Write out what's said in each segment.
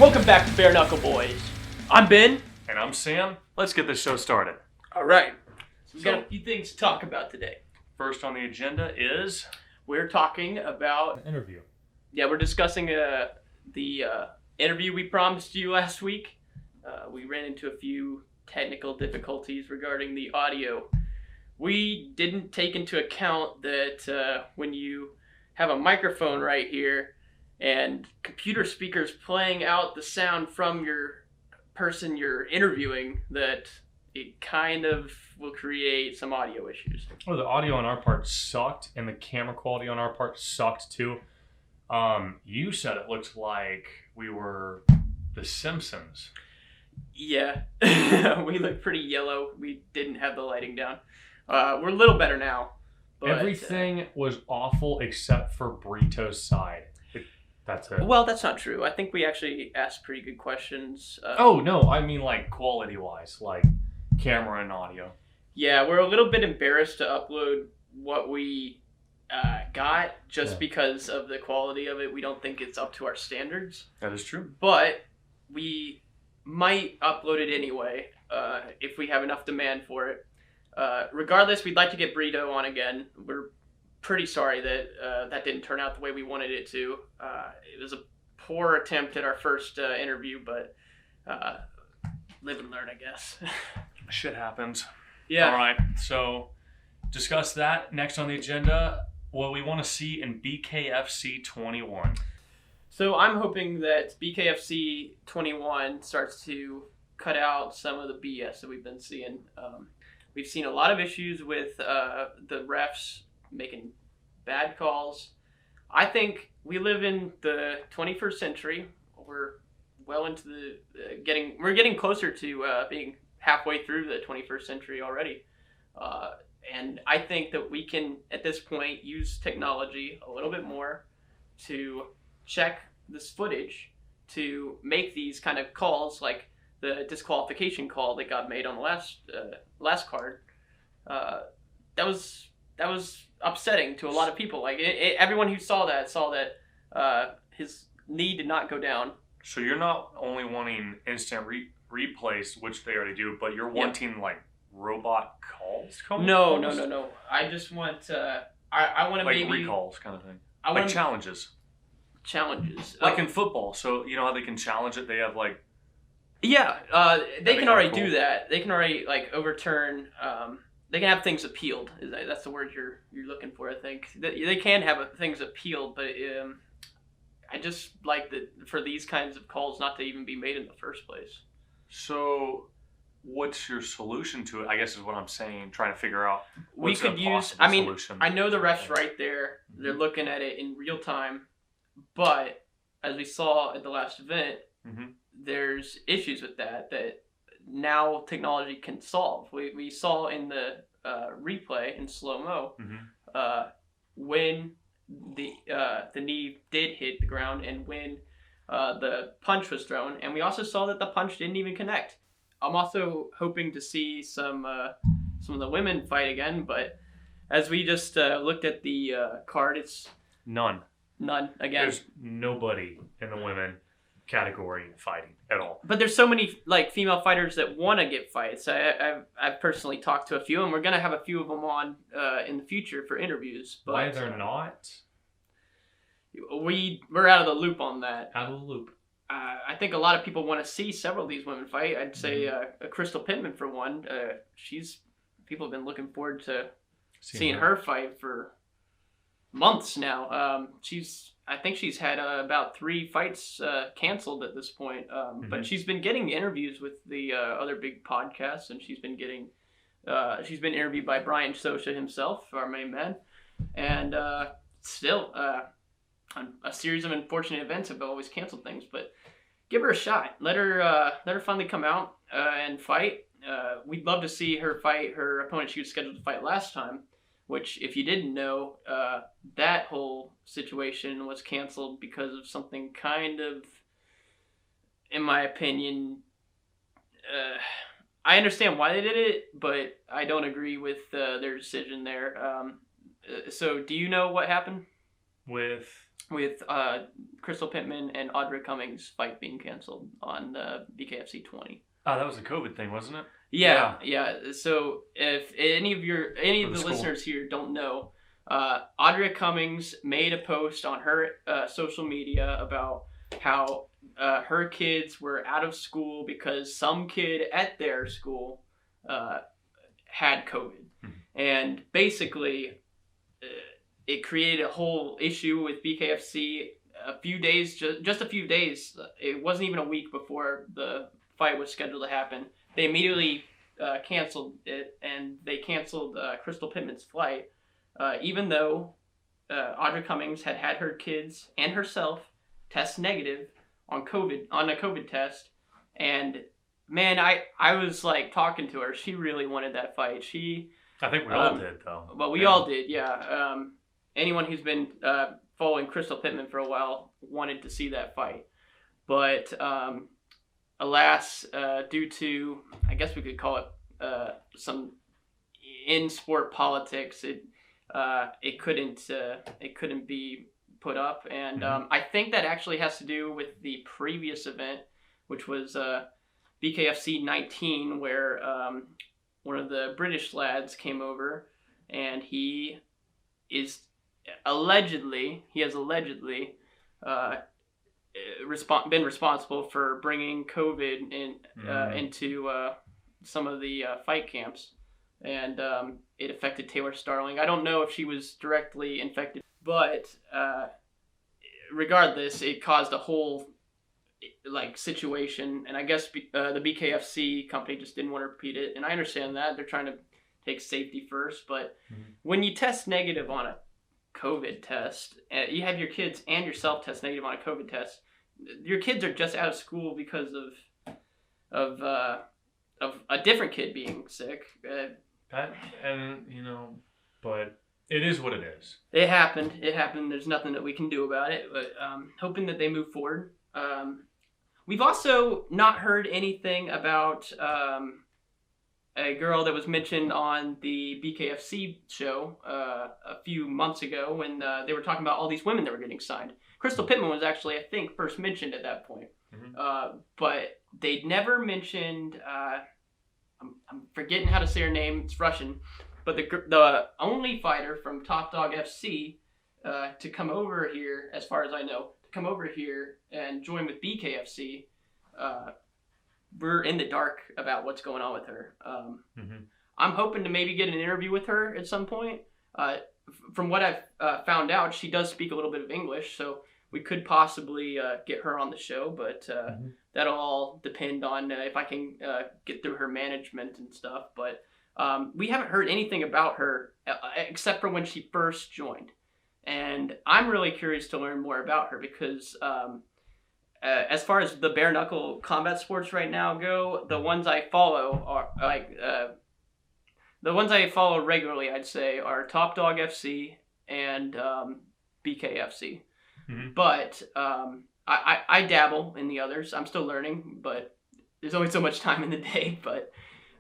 Welcome back to Bareknuckle Boys. I'm Ben. And I'm Sam. Let's get this show started. Alright. So we've got a few things to talk about today. First on the agenda is... We're talking about... an interview. Yeah, we're discussing the interview we promised you last week. We ran into a few technical difficulties regarding the audio. We didn't take into account that when you have a microphone right here and computer speakers playing out the sound from your person you're interviewing, that it kind of will create some audio issues. Oh, the audio on our part sucked, and the camera quality on our part sucked too. You said it looked like we were The Simpsons. Yeah, we look pretty yellow. We didn't have the lighting down. We're a little better now. But, everything was awful except for Burrito's side. That's it. Well, that's not true. I think we actually asked pretty good questions. Oh, no, I mean like quality-wise, like camera and audio. Yeah, we're a little bit embarrassed to upload what we got just because of the quality of it. We don't think it's up to our standards. That is true. But we might upload it anyway if we have enough demand for it. Regardless, we'd like to get Burrito on again. We're pretty sorry that that didn't turn out the way we wanted it to. It was a poor attempt at our first interview, but live and learn, I guess. Shit happens. Yeah. All right, so discuss that. Next on the agenda, what we want to see in BKFC 21. So I'm hoping that BKFC 21 starts to cut out some of the BS that we've been seeing. We've seen a lot of issues with the refs making bad calls. I think we live in the 21st century. We're well into the we're getting closer to being halfway through the 21st century already. And I think that we can, at this point, use technology a little bit more to check this footage to make these kind of calls, like the disqualification call that got made on the last card. That was upsetting to a lot of people. Like everyone who saw that his knee did not go down. So you're not only wanting instant replays, which they already do, but you're wanting like robot calls? No. I just want I want to like maybe recalls kind of thing. Like challenges. Like in football. So you know how they can challenge it? They have like... Yeah, they can already do that. They can already like overturn. They can have things appealed. That's the word you're looking for, I think. They can have things appealed, but I just like that for these kinds of calls not to even be made in the first place. So, what's your solution to it? I guess is what I'm saying. Trying to figure out. We could use. I mean, I know the refs right there. Mm-hmm. They're looking at it in real time, but as we saw at the last event, there's issues with that now technology can solve. We saw in the replay in slow-mo when the knee did hit the ground and when the punch was thrown, and we also saw that the punch didn't even connect. I'm also hoping to see some of the women fight again, but as we just looked at the card, it's none again. There's nobody in the women category fighting at all. But there's so many like female fighters that want to get fights. I've personally talked to a few, and we're gonna have a few of them on in the future for interviews. But why they're not? We're out of the loop on that. Out of the loop. I think a lot of people want to see several of these women fight. I'd say Crystal Pittman for one. People have been looking forward to seeing her fight for months now. I think she's had about 3 fights canceled at this point. But she's been getting interviews with the other big podcasts, and she's been interviewed by Brian Sosha himself, our main man. And still, a series of unfortunate events have always canceled things. But give her a shot. Let her finally come out and fight. We'd love to see her fight her opponent she was scheduled to fight last time, which, if you didn't know, that whole situation was canceled because of something kind of, in my opinion, I understand why they did it, but I don't agree with their decision there. So do you know what happened? With with Crystal Pittman and Audra Cummings' fight being canceled on BKFC 20. Oh, that was a COVID thing, wasn't it? Yeah. So if any of the school. listeners here don't know, Audra Cummings made a post on her social media about how her kids were out of school because some kid at their school had COVID. And basically, it created a whole issue with BKFC. Just a few days, it wasn't even a week before the fight was scheduled to happen. They immediately canceled it, and they canceled Crystal Pittman's flight, even though Audra Cummings had her kids and herself test negative on a COVID test. And man, I was like talking to her. She really wanted that fight. I think we all did, though. Well, we all did, yeah. Anyone who's been following Crystal Pittman for a while wanted to see that fight. But alas, due to, I guess we could call it some in-sport politics, it couldn't be put up. And I think that actually has to do with the previous event, which was BKFC 19, where one of the British lads came over, and he has allegedly been responsible for bringing COVID into some of the fight camps, and it affected Taylor Starling. I don't know if she was directly infected, but regardless, it caused a whole situation, and I guess the BKFC company just didn't want to repeat it, and I understand that they're trying to take safety first, but when you test negative on a COVID test, you have your kids and yourself test negative on a COVID test, your kids are just out of school because of a different kid being sick. But it is what it is. It happened. There's nothing that we can do about it, but hoping that they move forward. We've also not heard anything about a girl that was mentioned on the BKFC show a few months ago when they were talking about all these women that were getting signed. Crystal Pittman was actually, I think, first mentioned at that point. But they'd never mentioned, I'm forgetting how to say her name, it's Russian, but the only fighter from Top Dog FC to come over here, as far as I know, come over here and join with BKFC, we're in the dark about what's going on with her. I'm hoping to maybe get an interview with her at some point. From what I've found out, she does speak a little bit of English, so we could possibly get her on the show, but that'll all depend on if I can get through her management and stuff. But we haven't heard anything about her except for when she first joined. And I'm really curious to learn more about her because as far as the bare-knuckle combat sports right now go, the ones I follow are the ones I follow regularly, I'd say, are Top Dog FC and BKFC. But I dabble in the others. I'm still learning, but there's only so much time in the day. But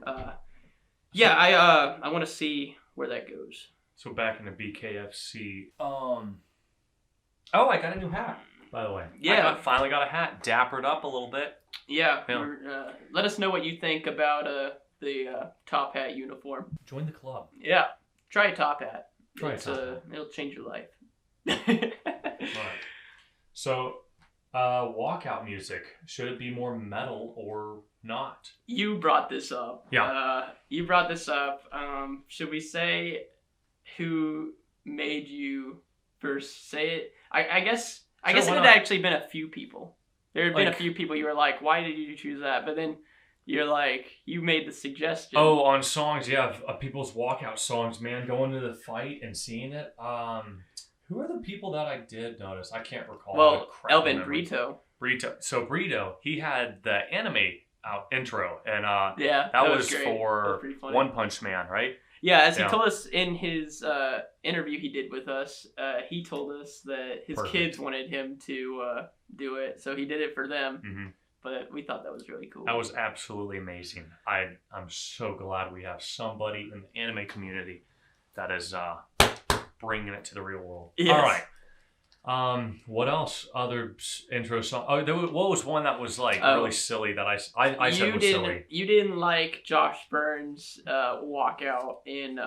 I want to see where that goes. So back into BKFC. I got a new hat, by the way. Yeah. I finally got a hat. Dappered up a little bit. Yeah. Let us know what you think about the top hat uniform. Join the club. Yeah. Try a top hat. It'll change your life. Right. So, walkout music. Should it be more metal or not? You brought this up. Yeah. You brought this up. Should we say who made you first say it? I guess it had actually been a few people. There had been a few people you were like, why did you choose that? But then you're like, you made the suggestion. Oh, on songs, yeah, people's walkout songs, man, going to the fight and seeing it. Who are the people that I did notice? I can't recall. Well, Elvin Brito. So Brito, he had the anime intro, and that was great. for That was One Punch Man, right? Yeah, as he told us in his interview he did with us, he told us that his kids wanted him to do it, so he did it for them. But we thought that was really cool. That was absolutely amazing. I'm so glad we have somebody in the anime community that is bringing it to the real world. Yes. All What else? Other intro song? Oh, what was one that was like really silly that I said was silly? You didn't like Josh Burns' walkout in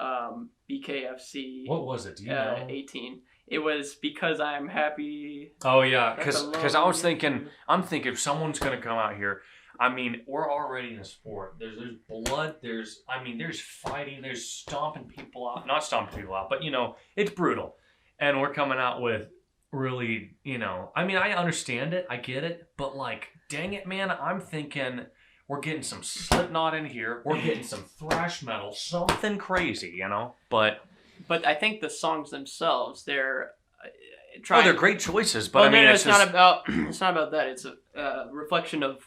BKFC. What was it? Do you know? 18. It was because I'm happy. Oh yeah, because I'm thinking if someone's gonna come out here. I mean, we're already in a sport. There's blood. There's fighting. There's stomping people out. Not stomping people out, but it's brutal. And we're coming out with really, I mean, I understand it. I get it. But like, dang it, man. I'm thinking we're getting some Slipknot in here. We're getting some thrash metal. Something crazy, But I think the songs themselves, they're they're great choices. But it's not about that. It's a reflection of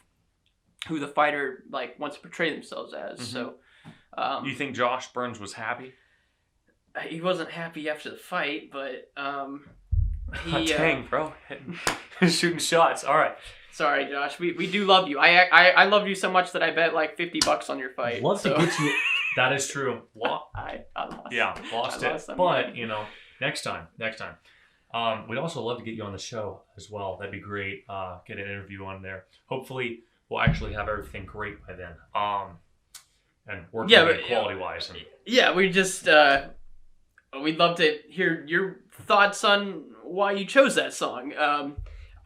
who the fighter wants to portray themselves as. Mm-hmm. So, you think Josh Burns was happy? He wasn't happy after the fight, but dang, bro, shooting shots. All right. Sorry, Josh. We do love you. I love you so much that I bet like $50 on your fight. Love to get you. That is true. I lost. Yeah, lost it. But next time. We'd also love to get you on the show as well. That'd be great. Get an interview on there. Hopefully, we'll actually have everything great by then. And working quality wise. Yeah, we just we'd love to hear your thoughts on why you chose that song.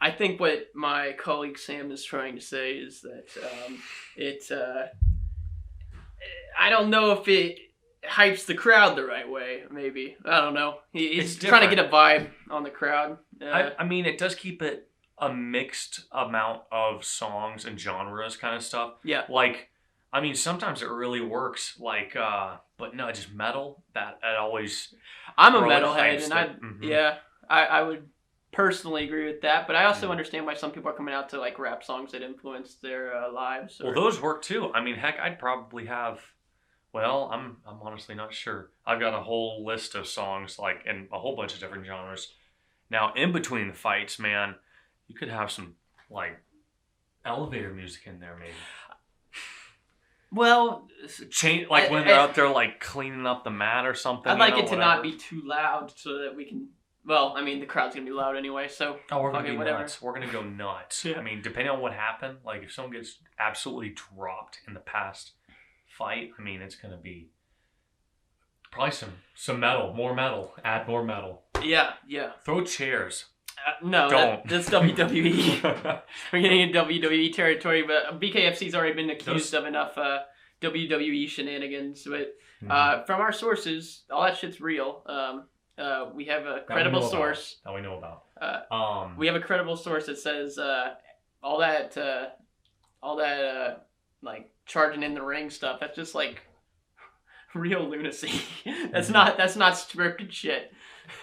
I think what my colleague Sam is trying to say is that I don't know if it hypes the crowd the right way. Maybe I don't know. He's trying to get a vibe on the crowd. I mean, it does keep it a mixed amount of songs and genres kind of stuff. Yeah. I mean, sometimes it really works. But no, just metal. That always. I'm a metalhead, and I would personally agree with that. But I also understand why some people are coming out to rap songs that influence their lives. Well, those work too. I mean, heck, I'd probably have. Well, I'm honestly not sure. I've got a whole list of songs in a whole bunch of different genres. Now, in between the fights, man, you could have some elevator music in there, maybe. Well, when they're out there cleaning up the mat or something. I'd like it to not be too loud so that we can. Well, I mean the crowd's gonna be loud anyway, so. Oh, we're gonna be nuts. We're gonna go nuts. Yeah. I mean, depending on what happened, if someone gets absolutely dropped in the past fight, I mean, it's gonna be probably some metal, more metal. Add more metal. Yeah. Throw chairs. No, that's WWE. We're getting into WWE territory, but BKFC's already been accused of enough WWE shenanigans. But from our sources, all that shit's real. We have a credible source. That we know about. We have a credible source that says all that charging in the ring stuff. That's just real lunacy. That's not scripted shit.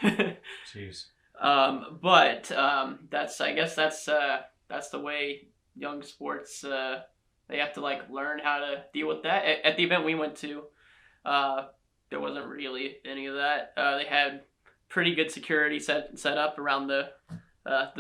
Jeez. But I guess that's the way young sports they have to learn how to deal with that. At the event we went to, there wasn't really any of that. They had pretty good security set up around the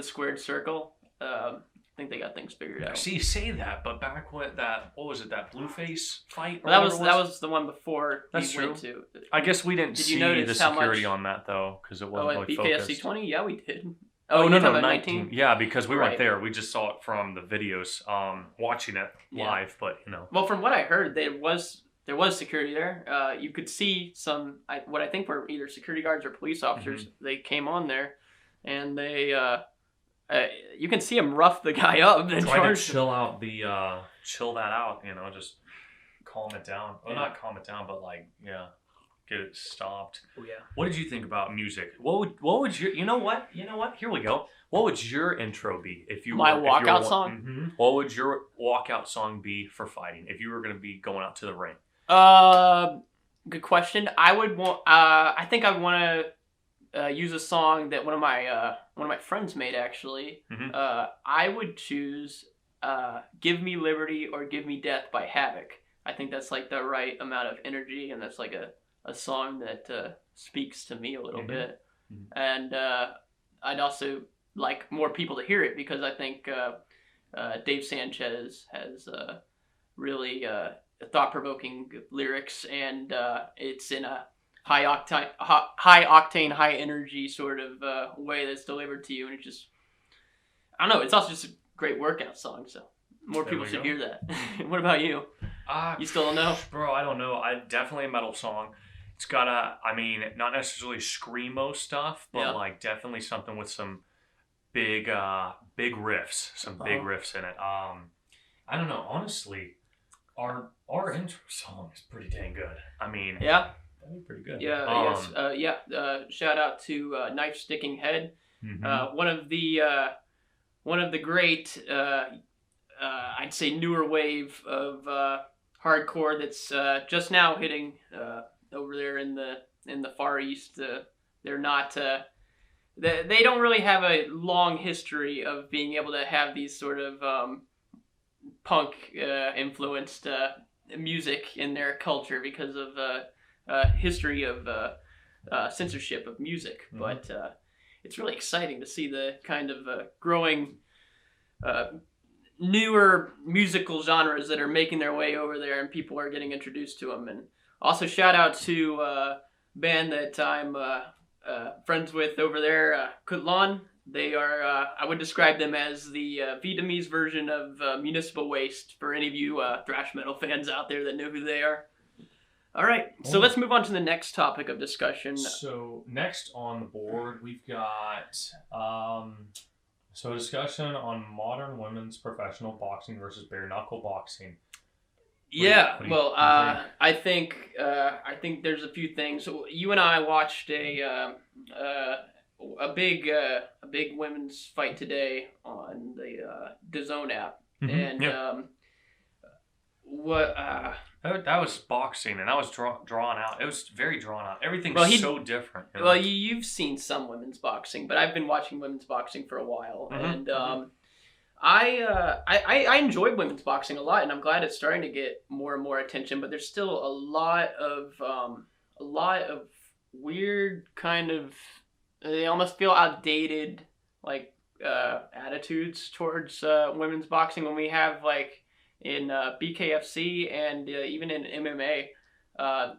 squared circle. I think they got things figured out. See, you say that, but back when that Blueface fight? That was the one before That's we true. went to. I guess we didn't see the security on that though, because it wasn't BKFC focused. 20? Yeah, we did. No, 19. Yeah, because we weren't there. We just saw it from the videos, watching it live. But Well, from what I heard, there was security there. You could see some what I think were either security guards or police officers. Mm-hmm. They came on there, and they. You can see him rough the guy up and try to chill that out, just calm it down. Well, not calm it down, but get it stopped. Oh yeah. What did you think about music? What would your you know what? Here we go. What would your intro be if you my walkout song? Mm-hmm. What would your walkout song be for fighting if you were going to be going out to the ring? Good question. I would want. I think I want to. Use a song that one of my friends made actually. Mm-hmm. I would choose "Give Me Liberty" or "Give Me Death" by Havoc. I think that's the right amount of energy, and that's a song that speaks to me a little bit. Mm-hmm. And I'd also like more people to hear it because I think Dave Sanchez has really thought-provoking lyrics, and it's in a high octane, high energy sort of way that's delivered to you, and it's just I don't know. It's also just a great workout song, so more people should hear that. What about you? You still don't know? Bro, I don't know. Definitely a metal song. It's got not necessarily screamo stuff, but like definitely something with some big riffs, big riffs in it. I don't know. Honestly, our intro song is pretty dang good. I mean, yeah, that'd be pretty good. Yeah, yes, shout out to Knife Sticking Head, one of the great, I'd say, newer wave of hardcore that's just now hitting over there in the Far East. They're not. They don't really have a long history of being able to have these sort of punk influenced music in their culture because of history of censorship of music. But it's really exciting to see the kind of growing newer musical genres that are making their way over there, and people are getting introduced to them. And also shout out to a band that I'm friends with over there, Kutlan. They are, I would describe them as the Vietnamese version of Municipal Waste for any of you thrash metal fans out there that know who they are. All right, so let's move on to the next topic of discussion. So next on the board, we've got a discussion on modern women's professional boxing versus bare knuckle boxing. I think there's a few things. So you and I watched a big women's fight today on the DAZN app, and that was boxing, and that was drawn out. It was very drawn out. Everything's so different. You know? Well, you've seen some women's boxing, but I've been watching women's boxing for a while, and I enjoy women's boxing a lot, and I'm glad it's starting to get more and more attention. But there's still a lot of weird kind of, they almost feel outdated, like attitudes towards women's boxing when we have like in BKFC and even in MMA,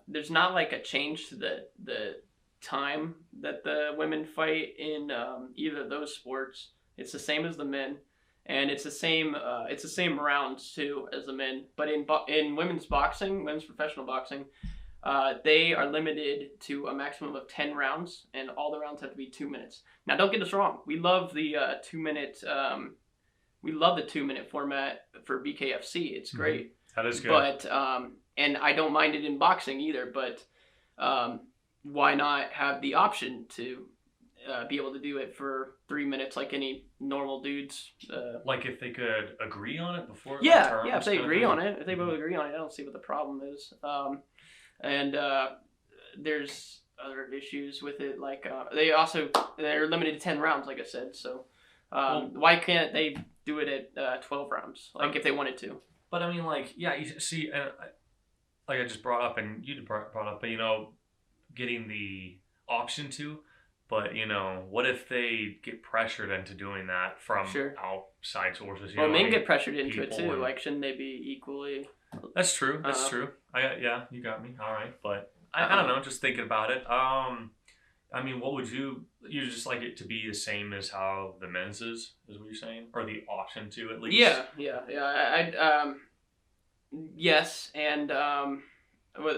there's not like a change to the time that the women fight in either of those sports. It's the same as the men, and it's the same rounds too as the men. But in women's boxing, women's professional boxing, they are limited to a maximum of 10 rounds, and all the rounds have to be 2 minutes. Now, don't get us wrong. We love the 2-minute. We love the 2-minute format for BKFC. It's great. That is good. But and I don't mind it in boxing either. But why not have the option to be able to do it for 3 minutes like any normal dudes? Like if they could agree on it before. If they agree on it, if they both agree on it, I don't see what the problem is. And there's other issues with it, like they're limited to 10 rounds, like I said. So why can't they do it at 12 rounds, like if they wanted to? But I mean, like, yeah, you see, like I just brought up, and you brought up, but getting the option to. But what if they get pressured into doing that from outside sources? Men get pressured into it too. Like, shouldn't they be equally? That's true. That's true. You got me. All right, but I don't know. Just thinking about it. I mean, what would you just like it to be the same as how the men's is what you're saying, or the option to at least? Yeah. Yes, and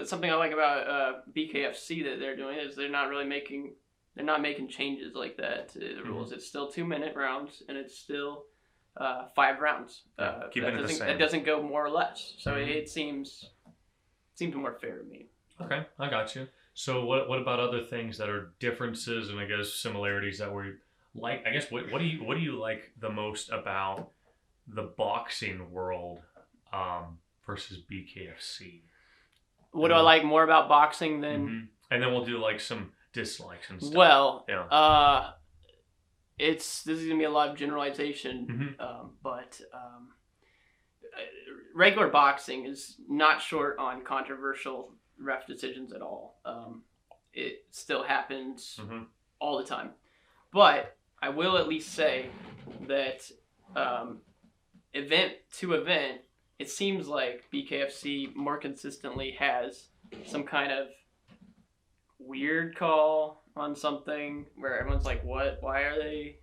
something I like about BKFC that they're doing is they're not making changes like that to the rules. It's still 2-minute rounds, and it's still 5 rounds. Keeping it the same. It doesn't go more or less. So it seems more fair to me. Okay, I got you. So what about other things that are differences and I guess similarities that we like? I guess what do you like the most about the boxing world versus BKFC? What do I like more about boxing than? And then we'll do like some dislikes and stuff. Well, this is gonna be a lot of generalization, but regular boxing is not short on controversial ref decisions at all. It still happens all the time, but I will at least say that event to event, it seems like BKFC more consistently has some kind of weird call on something where everyone's like, "What? Why are they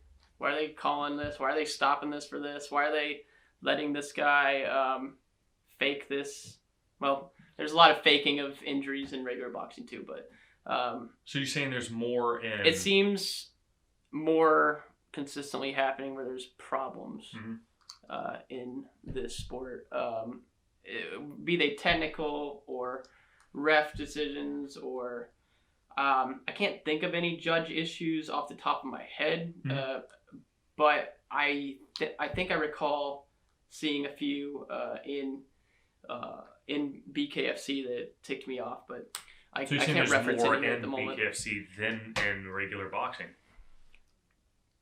calling this? Why are they stopping this for this? Why are they letting this guy fake this?" Well, there's a lot of faking of injuries in regular boxing too, but so you're saying there's more in? It seems more consistently happening where there's problems in this sport, be they technical or ref decisions or I can't think of any judge issues off the top of my head, but I think I recall seeing a few in BKFC that ticked me off, but I can't reference any at the moment. BKFC than in regular boxing?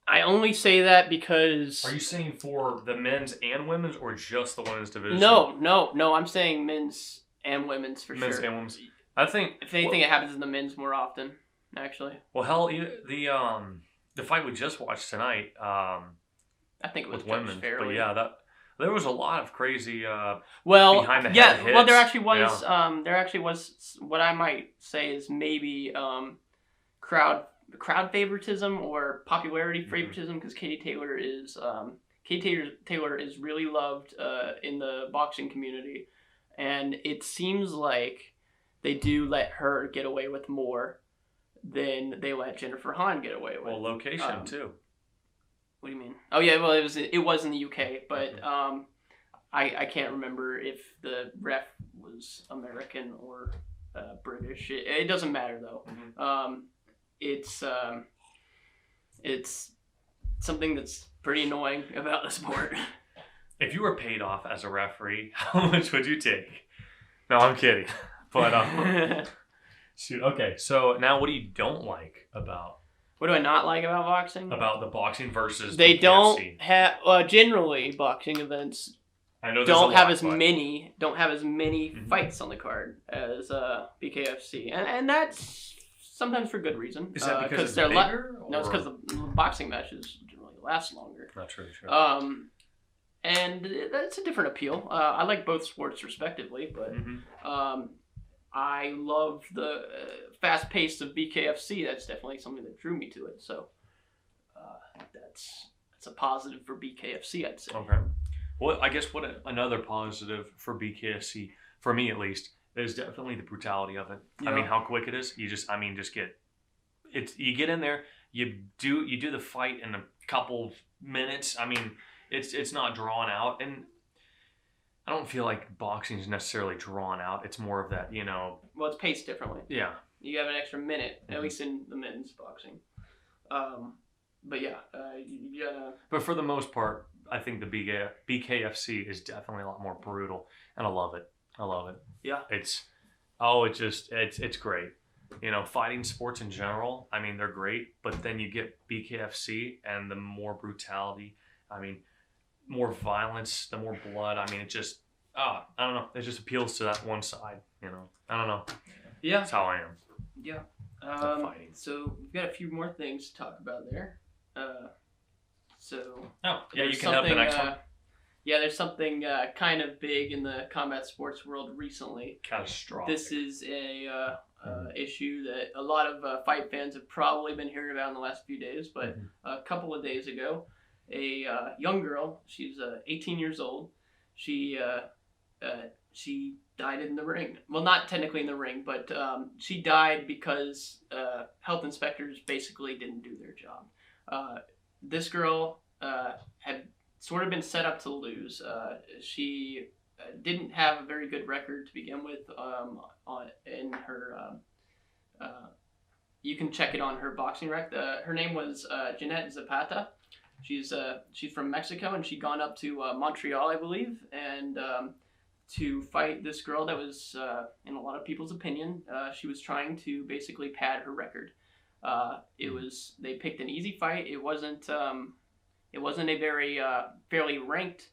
I only say that because... Are you saying for the men's and women's, or just the women's division? No. I'm saying men's and women's for men's sure. Men's and women's. I think... If anything, it happens in the men's more often, actually. Well, hell, the fight we just watched tonight... I think it was with women, fairly. But yeah, there was a lot of crazy behind the head hits. Well, there actually was what I might say is maybe crowd favoritism or popularity favoritism, because Katie Taylor is really loved in the boxing community, and it seems like they do let her get away with more than they let Jennifer Hahn get away with. Well, location too. What do you mean? Oh yeah, well it was in the UK, but I can't remember if the ref was American or British. It doesn't matter though. It's something that's pretty annoying about the sport. If you were paid off as a referee, how much would you take? No, I'm kidding. But shoot. Okay, so now what do you don't like about? What do I not like about boxing? About the boxing versus they BKFC? Don't have generally boxing events. I know don't have as many fights on the card as BKFC, and that's sometimes for good reason. Is that because it's they're bigger? No, it's because the boxing matches generally last longer. Not true. And that's a different appeal. I like both sports respectively, but I love the fast pace of BKFC. That's definitely something that drew me to it. So that's a positive for BKFC, I'd say. Okay. Well, I guess another positive for BKFC, for me at least, is definitely the brutality of it. Yeah. I mean, how quick it is. You get in there, you do the fight in a couple minutes. I mean, it's not drawn out, and I don't feel like boxing is necessarily drawn out. It's more of that, Well, it's paced differently. Yeah. You have an extra minute, at least in the men's boxing. But yeah, you gotta... But for the most part, I think the BKFC is definitely a lot more brutal, and I love it. Yeah. It's great. Fighting sports in general, I mean, they're great, but then you get BKFC and the more brutality, I mean, more violence, the more blood. I mean, it just, I don't know. It just appeals to that one side, I don't know. Yeah. That's how I am. Yeah. Fighting. So we've got a few more things to talk about there. You can help the next one. Yeah, there's something kind of big in the combat sports world recently. Catastrophic. This is a issue that a lot of fight fans have probably been hearing about in the last few days, but a couple of days ago, a young girl, she's 18 years old, she died in the ring. Well, not technically in the ring, but she died because health inspectors basically didn't do their job. This girl had sort of been set up to lose. She didn't have a very good record to begin with. In her, you can check it on her boxing rec. Her name was Jeanette Zapata. She's from Mexico, and she'd gone up to Montreal, I believe, and to fight this girl that was, in a lot of people's opinion, she was trying to basically pad her record. They picked an easy fight. It wasn't a very fairly ranked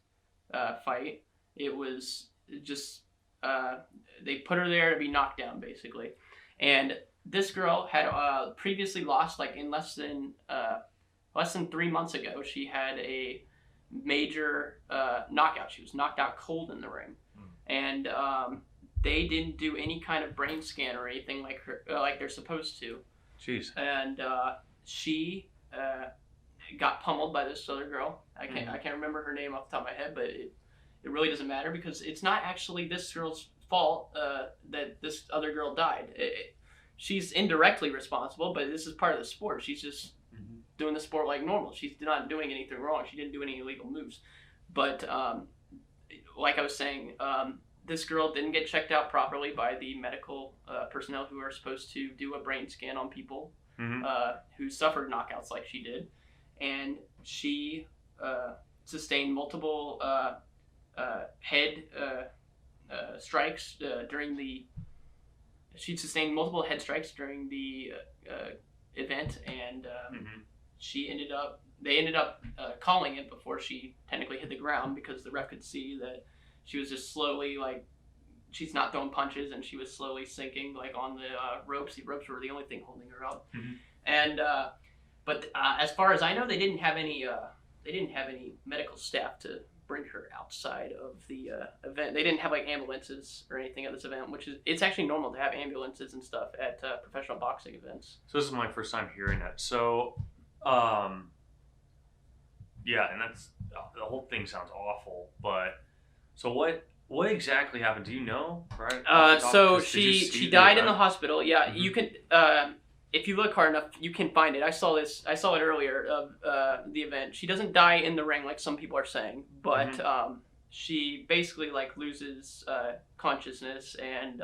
fight. It was just they put her there to be knocked down basically. And this girl had previously lost, like in less than 3 months ago. She had a major knockout. She was knocked out cold in the ring, and they didn't do any kind of brain scan or anything like they're supposed to. Jeez. And she got pummeled by this other girl. I can't remember her name off the top of my head, but it really doesn't matter because it's not actually this girl's fault that this other girl died. She's indirectly responsible, but this is part of the sport. She's just doing the sport like normal. She's not doing anything wrong. She didn't do any illegal moves. But like I was saying, this girl didn't get checked out properly by the medical personnel who are supposed to do a brain scan on people who suffered knockouts like she did. And she sustained multiple head strikes during the... She sustained multiple head strikes during the event, and they ended up calling it before she technically hit the ground because the ref could see that she was just slowly, like, she's not throwing punches, and she was slowly sinking, like, on the ropes. The ropes were the only thing holding her up. And but as far as I know, they didn't have any medical staff to bring her outside of the event. They didn't have like ambulances or anything at this event, it's actually normal to have ambulances and stuff at professional boxing events. So this is my first time hearing that. So, yeah, and that's the whole thing sounds awful. But so what exactly happened? Do you know? Right. So she died in the hospital. Yeah, you can. If you look hard enough, you can find it. I saw it earlier of the event. She doesn't die in the ring like some people are saying, but she basically like loses consciousness, and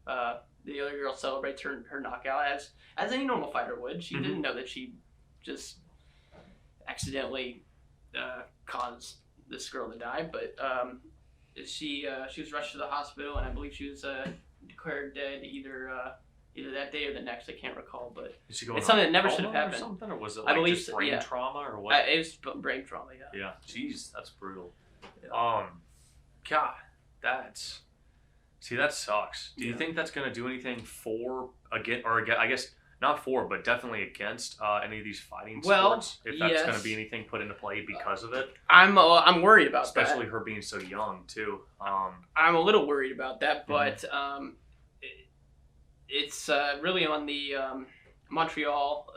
the other girl celebrates her knockout as any normal fighter would. She didn't know that she just accidentally caused this girl to die, but she was rushed to the hospital, and I believe she was declared dead either that day or the next. I can't recall, but it's something that never should have happened. Or something, or was it like just brain trauma or what? It was brain trauma. Yeah. Yeah. Jeez, that's brutal. Yeah. God, that sucks. Do you think that's gonna do anything I guess not for, but definitely against any of these fighting sports? If that's gonna be anything put into play because of it? I'm worried about that. Especially her being so young too. I'm a little worried about that, but it's really on the Montreal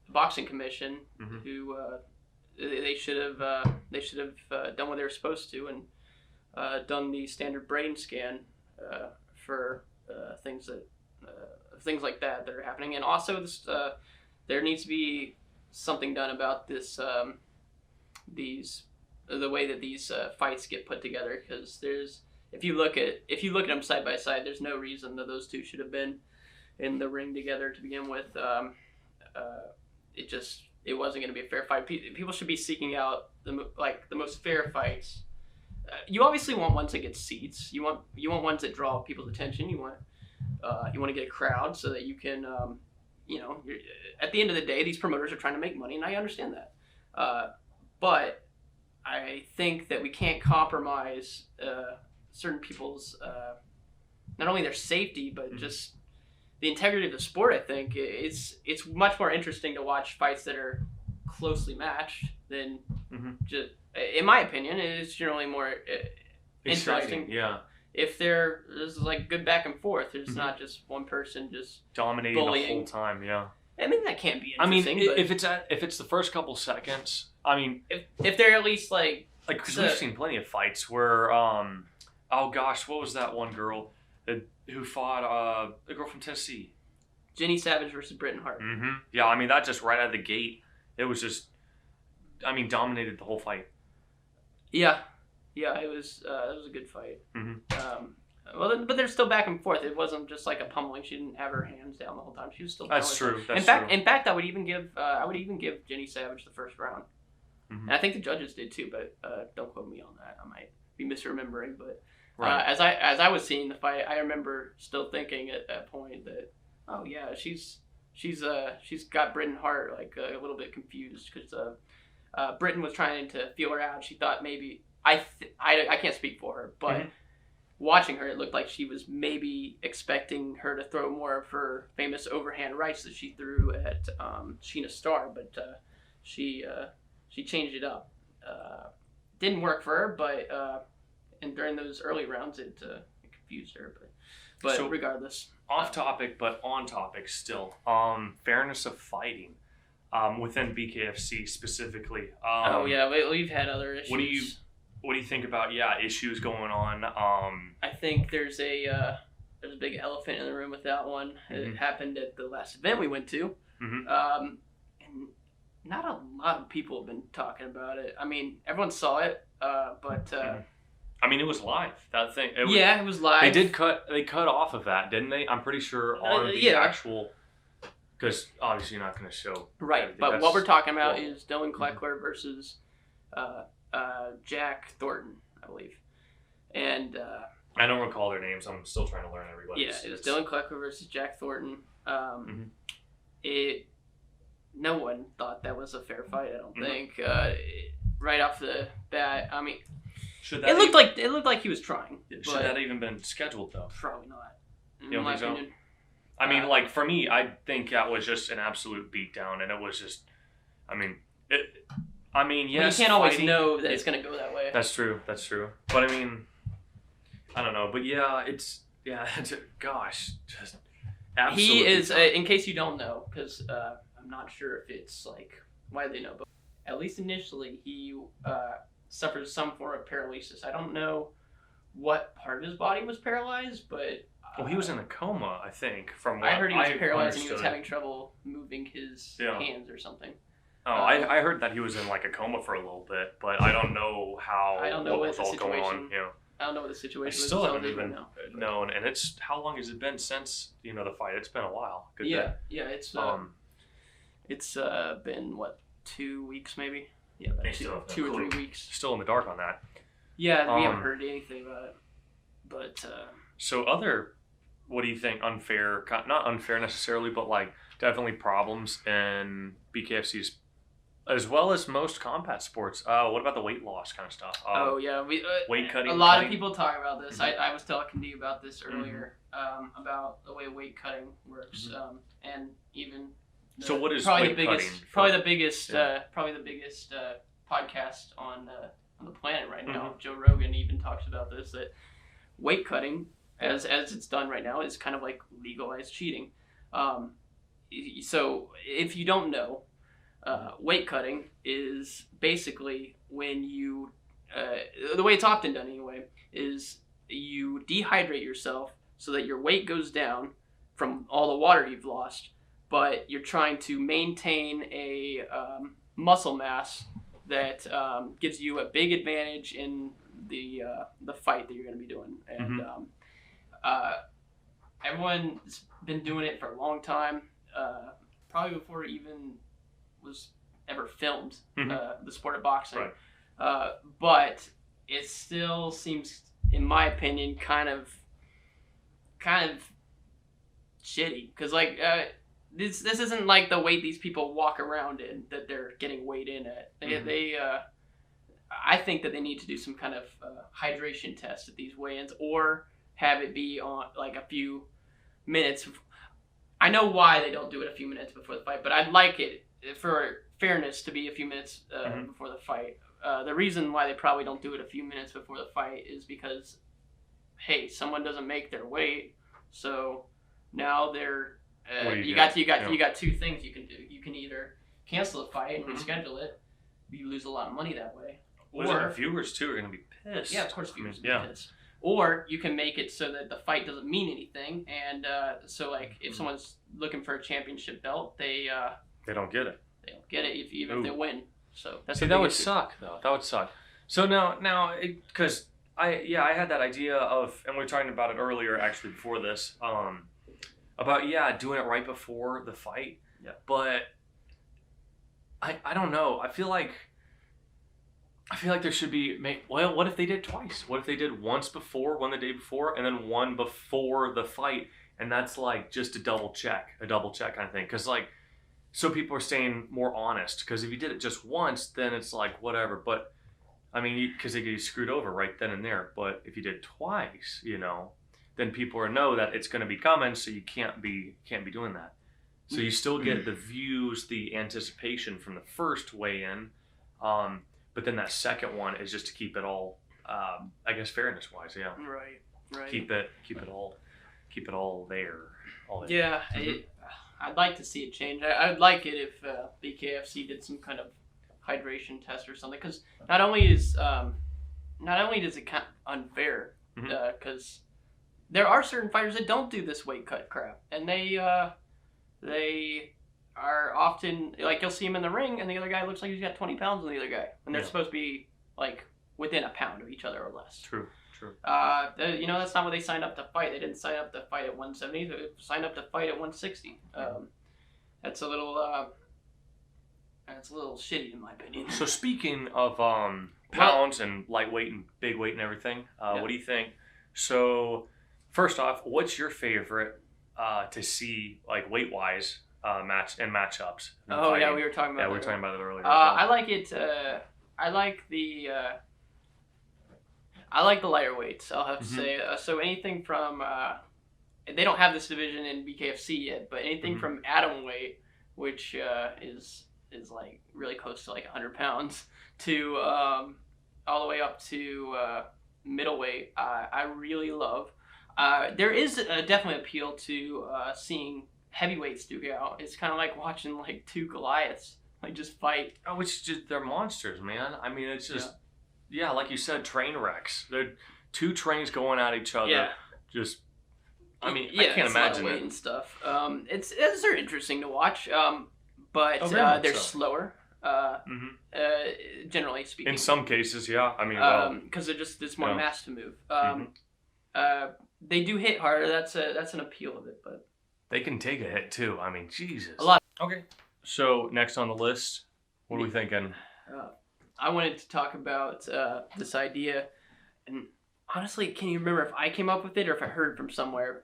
Boxing Commission who they should have done what they were supposed to and done the standard brain scan for things like that are happening. And also this, there needs to be something done about this the way that these fights get put together, because if you look at them side by side, there's no reason that those two should have been in the ring together to begin with. It wasn't going to be a fair fight. People should be seeking out the most fair fights. You obviously want ones that get seats. You want ones that draw people's attention. You want to get a crowd so that you can, at the end of the day, these promoters are trying to make money, and I understand that. But I think that we can't compromise certain people's not only their safety, but just the integrity of the sport. I think it's much more interesting to watch fights that are closely matched than just, in my opinion, it's generally more interesting. Yeah. If there's like good back and forth, there's not just one person just dominating bullying the whole time. Yeah. I mean, that can't be interesting. I mean, if it's the first couple seconds, I mean, if they're at least like because we've seen plenty of fights where oh gosh, what was that one girl who fought a girl from Tennessee? Jenny Savage versus Britton Hart. Yeah, I mean that just right out of the gate, it was just, I mean, dominated the whole fight. Yeah, it was a good fight. But they're still back and forth. It wasn't just like a pummeling. She didn't have her hands down the whole time. She was still. That's true. In fact, I would even give Jenny Savage the first round. And I think the judges did too, but don't quote me on that. I might be misremembering. But as I was seeing the fight, I remember still thinking at that point that, oh yeah, she's got Britton Hart like a little bit confused because Britton was trying to feel her out. She thought maybe I can't speak for her, but watching her, it looked like she was maybe expecting her to throw more of her famous overhand rights that she threw at Sheena Starr, but she changed it up. Didn't work for her, but and during those early rounds, it confused her. But So, regardless, off topic, but on topic still. Fairness of fighting. Within BKFC specifically. oh yeah, we've had other issues. What do you think about issues going on? I think there's a big elephant in the room with that one. Mm-hmm. It happened at the last event we went to, Mm-hmm. and not a lot of people have been talking about it. I mean, everyone saw it, but I mean, it was live. That thing. It was live. They cut off of that, didn't they? I'm pretty sure on the actual. Because obviously you're not going to show. Right, but what we're talking about is Dylan Kleckler versus Jack Thornton, I believe. And I don't recall their names. I'm still trying to learn everybody. Yeah, it was Dylan Kleckler versus Jack Thornton. No one thought that was a fair fight. I don't think. Right off the bat, I mean, it looked like he was trying. Should that even been scheduled though? Probably not. In my opinion. So? I mean, like, for me, I think that was just an absolute beatdown, and it was just, yes. Well, you can't always know that it's going to go that way. That's true. But, I mean, I don't know. But, gosh, just absolutely. He is, in case you don't know, because I'm not sure if it's, like, widely known, but at least initially, he suffered some form of paralysis. I don't know what part of his body was paralyzed, but... Well, he was in a coma, I think. From what I heard he was paralyzed understood. and he was having trouble moving his hands or something. Oh, I heard that he was in like a coma for a little bit, but I don't know how. I don't know what was all going on. Yeah. I don't know what the situation was. I still haven't even known, and it's how long has it been since the fight? It's been a while. Good yeah, day. Yeah, it's been what 2 weeks maybe. Yeah, about two or 3 weeks. Still in the dark on that. Yeah, we haven't heard anything about it, but. So what do you think? Unfair, not unfair necessarily, but like definitely problems in BKFC's, as well as most combat sports. What about the weight loss kind of stuff? Weight cutting. A lot of people talk about this. Mm-hmm. I was talking to you about this earlier, about the way weight cutting works, and even. So what is probably weight the biggest, cutting? Probably the biggest podcast on the planet right now. Joe Rogan even talks about this, that weight cutting. As it's done right now, is kind of like legalized cheating. So if you don't know, weight cutting is basically when you, the way it's often done anyway, is you dehydrate yourself so that your weight goes down from all the water you've lost, but you're trying to maintain a muscle mass that gives you a big advantage in the fight that you're going to be doing. And everyone's been doing it for a long time, probably before it even was ever filmed, the sport of boxing. Right. But it still seems, in my opinion, kind of shitty. Because, like, this isn't like the weight these people walk around in that they're getting weighed in at. I think that they need to do some kind of hydration test at these weigh-ins, or have it be on like a few minutes. I know why they don't do it a few minutes before the fight, but I'd like it for fairness to be a few minutes before the fight. The reason why they probably don't do it a few minutes before the fight is because, hey, someone doesn't make their weight, so now they're you got two things you can do. You can either cancel the fight and reschedule it. You lose a lot of money that way. Or viewers too are going to be pissed. Yeah, of course viewers are going to be pissed. Or you can make it so that the fight doesn't mean anything, and so like if someone's looking for a championship belt, they don't get it. They don't get it even if they win. So that's that would suck though. That would suck. So now because I had that idea of, and we were talking about it earlier actually before this, about doing it right before the fight. Yeah. But I don't know. I feel like there should be, what if they did twice? What if they did one the day before, and then one before the fight, and that's like just a double check kind of thing? Because like, so people are staying more honest. Because if you did it just once, then it's like whatever. But I mean, because they get you screwed over right then and there. But if you did twice, then people know that it's going to be coming, so you can't be doing that. So you still get the views, the anticipation from the first weigh-in. But then that second one is just to keep it all, I guess, fairness-wise, yeah. Right. Right. Keep it all there. All there. Yeah, I'd like to see it change. I'd like it if BKFC did some kind of hydration test or something, because not only does it kind of unfair, because there are certain fighters that don't do this weight cut crap, and they are often, like, you'll see them in the ring, and the other guy looks like he's got 20 pounds on the other guy, and they're supposed to be like within a pound of each other or less. True. That's not what they signed up to fight. They didn't sign up to fight at 170. They signed up to fight at 160. That's a little shitty in my opinion. So speaking of pounds and lightweight and big weight and everything, what do you think? So first off, what's your favorite to see, like, weight wise, matchups? Oh yeah, we were talking about. Yeah, we were talking about it earlier. I like it. I like the lighter weights. I'll have to say. So anything from they don't have this division in BKFC yet, but anything from atom weight, which is like really close to like 100 pounds, to all the way up to middleweight, I really love. There is definitely appeal to seeing heavyweights duke out. It's kind of like watching like two Goliaths like just fight. Oh, it's just, they're monsters, man. I mean, it's just like you said, train wrecks. They're two trains going at each other. Yeah. Just, I mean, I can't imagine it. And stuff. They're interesting to watch. But they're slower. Generally speaking. In some cases, yeah. I mean, because there's more mass to move. They do hit harder. That's an appeal of it, but they can take a hit too. I mean, Jesus. A lot. Okay. So next on the list, what are we thinking? I wanted to talk about this idea, and honestly, can you remember if I came up with it or if I heard it from somewhere?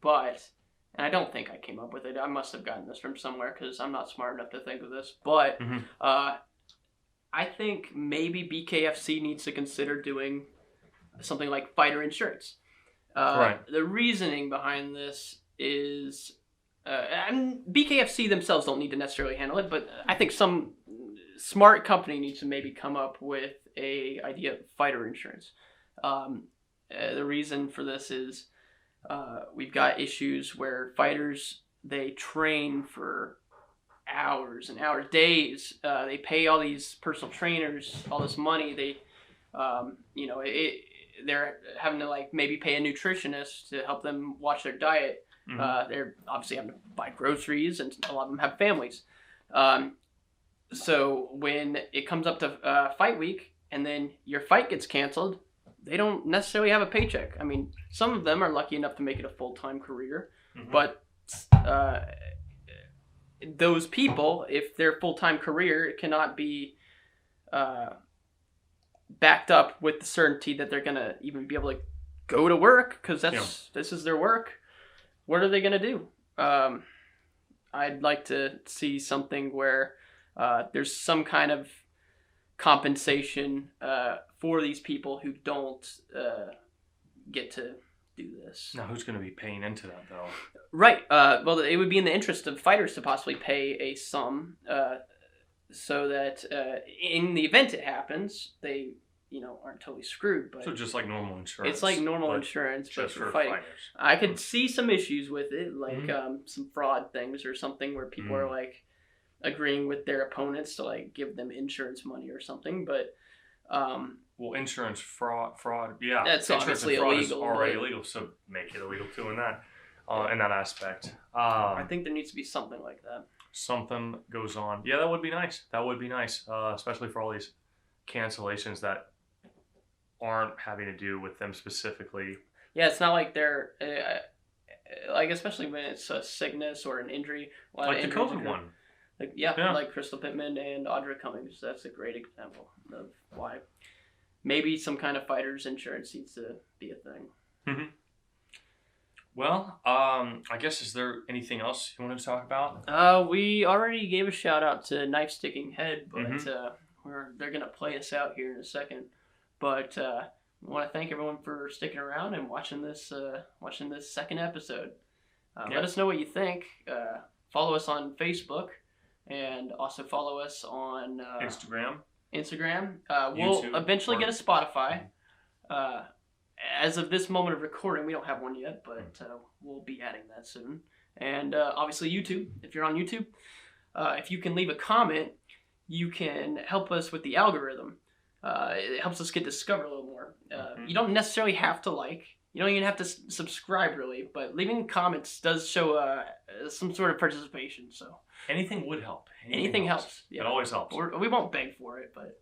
But, and I don't think I came up with it. I must have gotten this from somewhere because I'm not smart enough to think of this. But I think maybe BKFC needs to consider doing something like fighter insurance. Right. The reasoning behind this is, and BKFC themselves don't need to necessarily handle it, but I think some smart company needs to maybe come up with a idea of fighter insurance. The reason for this is we've got issues where fighters, they train for hours and hours, days. They pay all these personal trainers all this money. They, they're having to like maybe pay a nutritionist to help them watch their diet. They're obviously having to buy groceries, and a lot of them have families. So when it comes up to fight week and then your fight gets canceled, they don't necessarily have a paycheck. I mean, some of them are lucky enough to make it a full-time career, but those people, if their full-time career cannot be backed up with the certainty that they're going to even be able to go to work, because this is their work, what are they going to do? I'd like to see something where there's some kind of compensation for these people who don't get to do this. Now, who's going to be paying into that, though? Right. Well, it would be in the interest of fighters to possibly pay a sum so that in the event it happens, they aren't totally screwed. But so just like normal insurance. It's like normal insurance, but for fighting. Fighters. I could see some issues with it, like some fraud things or something where people are like agreeing with their opponents to like give them insurance money or something, but well, insurance fraud, yeah, that's insurance obviously and fraud illegal. Is already illegal, so make it illegal too in that aspect. I think there needs to be something like that. Something goes on. Yeah, that would be nice. Especially for all these cancellations that aren't having to do with them specifically. Yeah, it's not like they're like, especially when it's a sickness or an injury. Like the COVID one. Like Crystal Pittman and Audra Cummings. That's a great example of why maybe some kind of fighter's insurance needs to be a thing. Well, I guess, is there anything else you wanted to talk about? We already gave a shout out to Knife Sticking Head, but they're gonna play us out here in a second. But I want to thank everyone for sticking around and watching this second episode. Let us know what you think. Follow us on Facebook. And also follow us on Instagram. We'll eventually get a Spotify. as of this moment of recording, we don't have one yet, but we'll be adding that soon. And obviously YouTube, if you're on YouTube, if you can leave a comment, you can help us with the algorithm. It helps us get discovered a little more. You don't necessarily have to like. You don't even have to subscribe, really. But leaving comments does show some sort of participation. So anything would help. Anything helps. Yeah. It always helps. We won't beg for it, but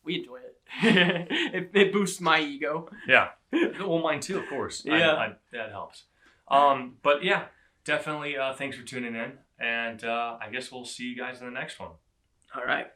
we enjoy it. It boosts my ego. Yeah. Well, mine too, of course. Yeah. That helps. But yeah, definitely thanks for tuning in. And I guess we'll see you guys in the next one. All right.